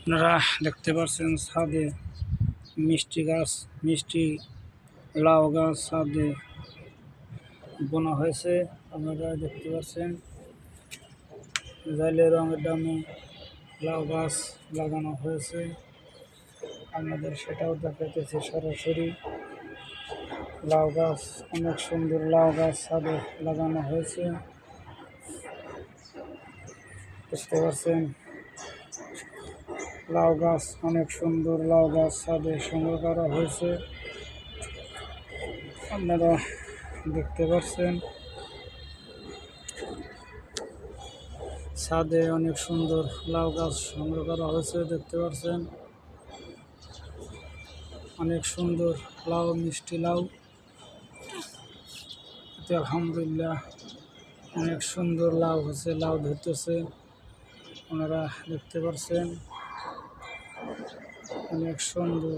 আপনারা দেখতে পাচ্ছেন ছাদে মিষ্টি গাছ, মিষ্টি লাউ গাছ ছাদে বোনা হয়েছে। আপনারা দেখতে পাচ্ছেন জাইলে রঙের দামে লাউ গাছ লাগানো হয়েছে। আপনাদের সেটাও দেখাইতেছে সরাসরি। লাউ গাছ, অনেক সুন্দর লাউ গাছ ছাদে লাগানো হয়েছে, দেখতে পাচ্ছেন। লাউ গাছ, অনেক সুন্দর লাউ গাছ ছাদে সংগ্রহ করা হয়েছে। আপনারা দেখতে পাচ্ছেন ছাদে অনেক সুন্দর লাউ গাছ সংগ্রহ করা হয়েছে, দেখতে পাচ্ছেন। অনেক সুন্দর লাউ, মিষ্টি লাউ। আলহামদুলিল্লাহ, অনেক সুন্দর লাউ হচ্ছে, লাউ ধরতেছে। আপনারা দেখতে পাচ্ছেন অনেক সুন্দর